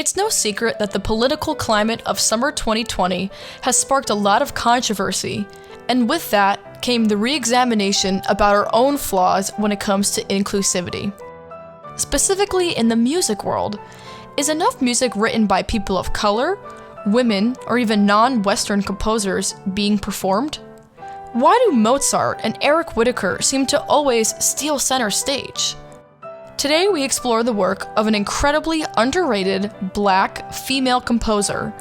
It's no secret that the political climate of summer 2020 has sparked a lot of controversy, and with that came the re-examination about our own flaws when it comes to inclusivity. Specifically in the music world, is enough music written by people of color, women, or even non-Western composers being performed? Why do Mozart and Eric Whitacre seem to always steal center stage? Today we explore the work of an incredibly underrated Black female composer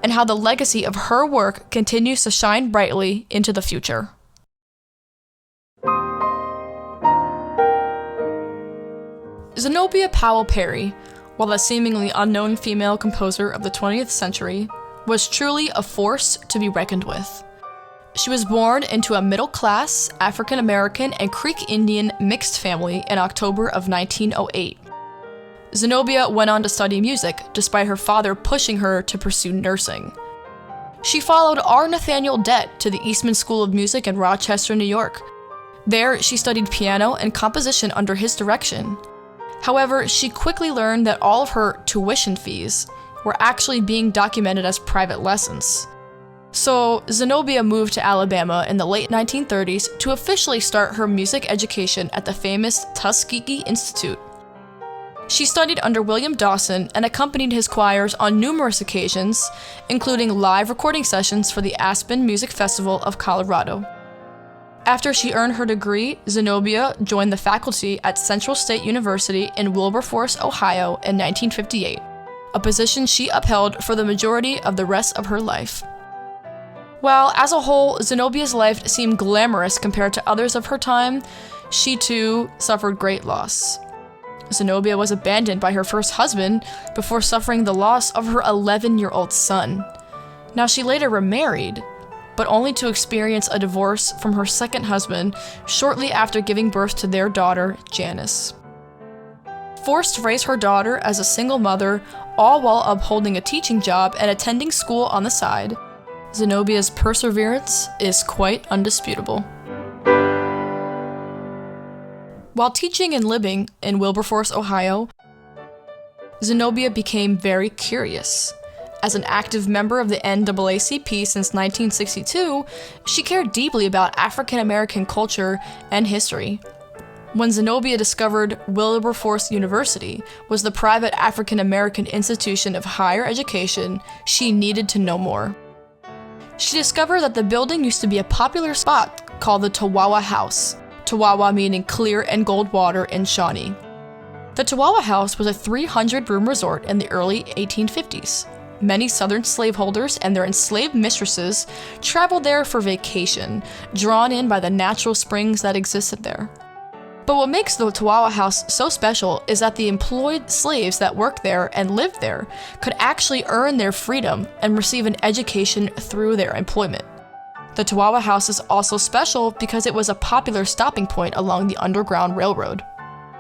and how the legacy of her work continues to shine brightly into the future. Zenobia Powell Perry, while a seemingly unknown female composer of the 20th century, was truly a force to be reckoned with. She was born into a middle-class, African-American and Creek Indian mixed family in October of 1908. Zenobia went on to study music, despite her father pushing her to pursue nursing. She followed R. Nathaniel Dett to the Eastman School of Music in Rochester, New York. There, she studied piano and composition under his direction. However, she quickly learned that all of her tuition fees were actually being documented as private lessons. So, Zenobia moved to Alabama in the late 1930s to officially start her music education at the famous Tuskegee Institute. She studied under William Dawson and accompanied his choirs on numerous occasions, including live recording sessions for the Aspen Music Festival of Colorado. After she earned her degree, Zenobia joined the faculty at Central State University in Wilberforce, Ohio in 1958, a position she upheld for the majority of the rest of her life. While, as a whole, Zenobia's life seemed glamorous compared to others of her time, she too suffered great loss. Zenobia was abandoned by her first husband before suffering the loss of her 11-year-old son. Now, she later remarried, but only to experience a divorce from her second husband shortly after giving birth to their daughter, Janice. Forced to raise her daughter as a single mother, all while upholding a teaching job and attending school on the side, Zenobia's perseverance is quite undisputable. While teaching and living in Wilberforce, Ohio, Zenobia became very curious. As an active member of the NAACP since 1962, she cared deeply about African American culture and history. When Zenobia discovered Wilberforce University was the private African American institution of higher education, she needed to know more. She discovered that the building used to be a popular spot called the Tawawa House, Tawawa meaning clear and gold water in Shawnee. The Tawawa House was a 300-room resort in the early 1850s. Many Southern slaveholders and their enslaved mistresses traveled there for vacation, drawn in by the natural springs that existed there. But what makes the Tawawa House so special is that the employed slaves that worked there and lived there could actually earn their freedom and receive an education through their employment. The Tawawa House is also special because it was a popular stopping point along the Underground Railroad.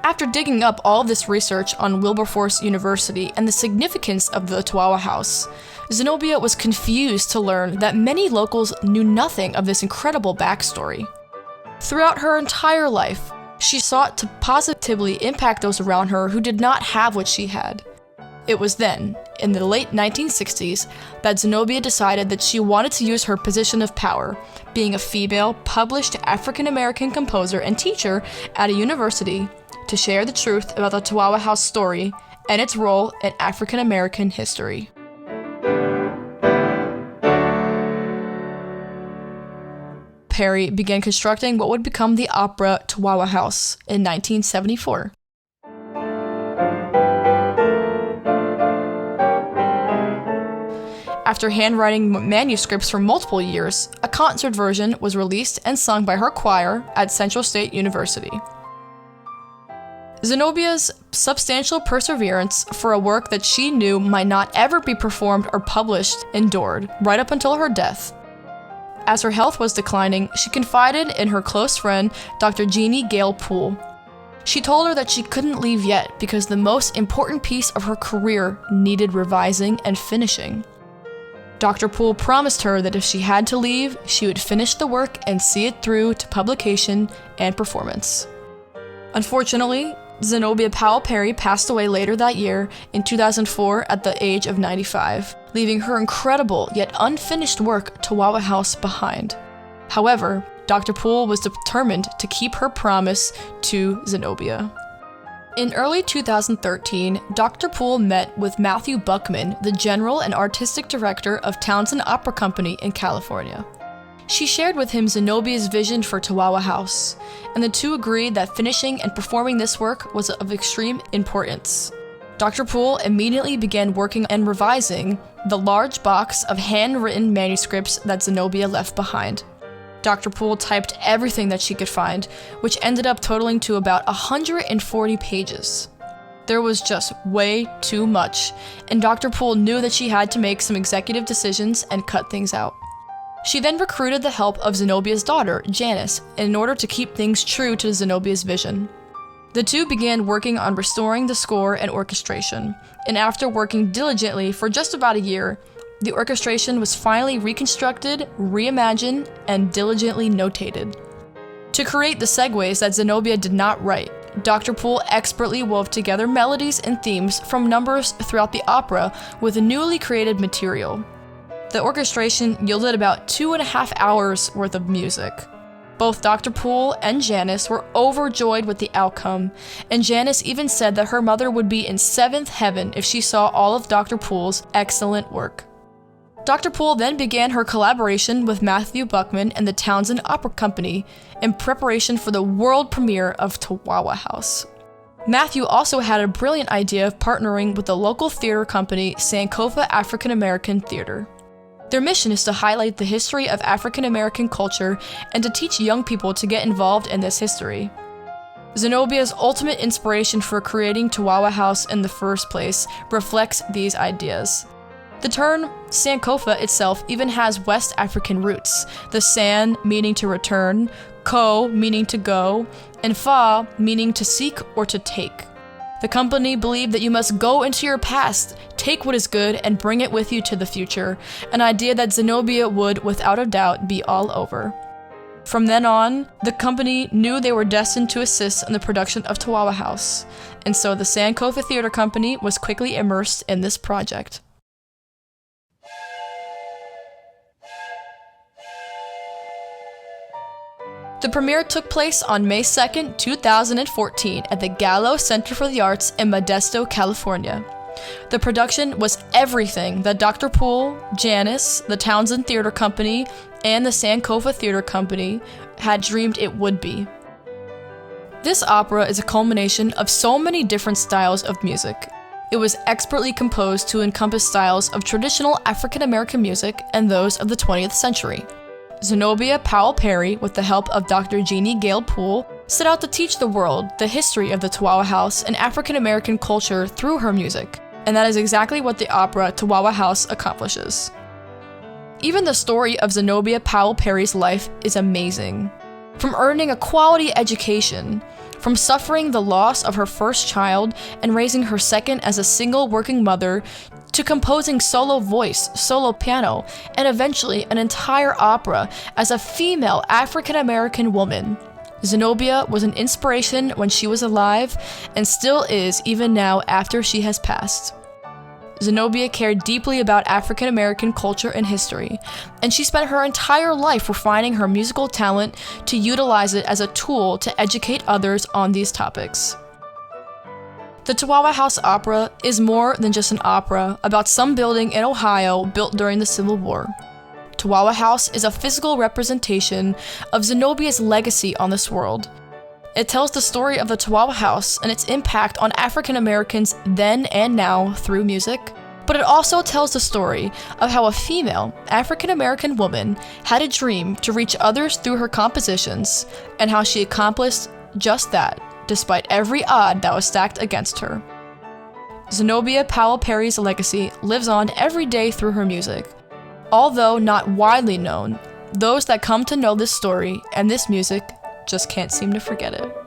After digging up all of this research on Wilberforce University and the significance of the Tawawa House, Zenobia was confused to learn that many locals knew nothing of this incredible backstory. Throughout her entire life, she sought to positively impact those around her who did not have what she had. It was then, in the late 1960s, that Zenobia decided that she wanted to use her position of power, being a female, published African-American composer and teacher at a university, to share the truth about the Tawawa House story and its role in African-American history. Perry began constructing what would become the opera Tawawa House in 1974. After handwriting manuscripts for multiple years, a concert version was released and sung by her choir at Central State University. Zenobia's substantial perseverance for a work that she knew might not ever be performed or published endured right up until her death. As her health was declining, she confided in her close friend, Dr. Jeannie Gale Poole. She told her that she couldn't leave yet because the most important piece of her career needed revising and finishing. Dr. Poole promised her that if she had to leave, she would finish the work and see it through to publication and performance. Unfortunately, Zenobia Powell Perry passed away later that year in 2004 at the age of 95, leaving her incredible yet unfinished work Tawawa House behind. However, Dr. Poole was determined to keep her promise to Zenobia. In early 2013, Dr. Poole met with Matthew Buckman, the general and artistic director of Townsend Opera Company in California. She shared with him Zenobia's vision for Tawawa House, and the two agreed that finishing and performing this work was of extreme importance. Dr. Poole immediately began working and revising the large box of handwritten manuscripts that Zenobia left behind. Dr. Poole typed everything that she could find, which ended up totaling to about 140 pages. There was just way too much, and Dr. Poole knew that she had to make some executive decisions and cut things out. She then recruited the help of Zenobia's daughter, Janice, in order to keep things true to Zenobia's vision. The two began working on restoring the score and orchestration, and after working diligently for just about a year, the orchestration was finally reconstructed, reimagined, and diligently notated. To create the segues that Zenobia did not write, Dr. Poole expertly wove together melodies and themes from numbers throughout the opera with newly created material. The orchestration yielded about 2.5 hours worth of music. Both Dr. Poole and Janice were overjoyed with the outcome, and Janice even said that her mother would be in seventh heaven if she saw all of Dr. Poole's excellent work. Dr. Poole then began her collaboration with Matthew Buckman and the Townsend Opera Company in preparation for the world premiere of Tawawa House. Matthew also had a brilliant idea of partnering with the local theater company Sankofa African American Theater. Their mission is to highlight the history of African American culture and to teach young people to get involved in this history. Zenobia's ultimate inspiration for creating Tawawa House in the first place reflects these ideas. The term Sankofa itself even has West African roots, the San meaning to return, Ko meaning to go, and Fa meaning to seek or to take. The company believed that you must go into your past, take what is good, and bring it with you to the future, an idea that Zenobia would, without a doubt, be all over. From then on, the company knew they were destined to assist in the production of Tawawa House, and so the Sankofa Theater Company was quickly immersed in this project. The premiere took place on May 2, 2014 at the Gallo Center for the Arts in Modesto, California. The production was everything that Dr. Poole, Janice, the Townsend Theater Company, and the Sankofa Theater Company had dreamed it would be. This opera is a culmination of so many different styles of music. It was expertly composed to encompass styles of traditional African American music and those of the 20th century. Zenobia Powell Perry, with the help of Dr. Jeannie Gale Poole, set out to teach the world the history of the Tawawa House and African American culture through her music, and that is exactly what the opera Tawawa House accomplishes. Even the story of Zenobia Powell Perry's life is amazing. From earning a quality education, from suffering the loss of her first child and raising her second as a single working mother, to composing solo voice, solo piano, and eventually an entire opera as a female African-American woman. Zenobia was an inspiration when she was alive and still is even now after she has passed. Zenobia cared deeply about African American culture and history, and she spent her entire life refining her musical talent to utilize it as a tool to educate others on these topics. The Tawawa House Opera is more than just an opera about some building in Ohio built during the Civil War. Tawawa House is a physical representation of Zenobia's legacy on this world. It tells the story of the Tawawa House and its impact on African Americans then and now through music, but it also tells the story of how a female African American woman had a dream to reach others through her compositions, and how she accomplished just that, despite every odd that was stacked against her. Zenobia Powell Perry's legacy lives on every day through her music. Although not widely known, those that come to know this story and this music just can't seem to forget it.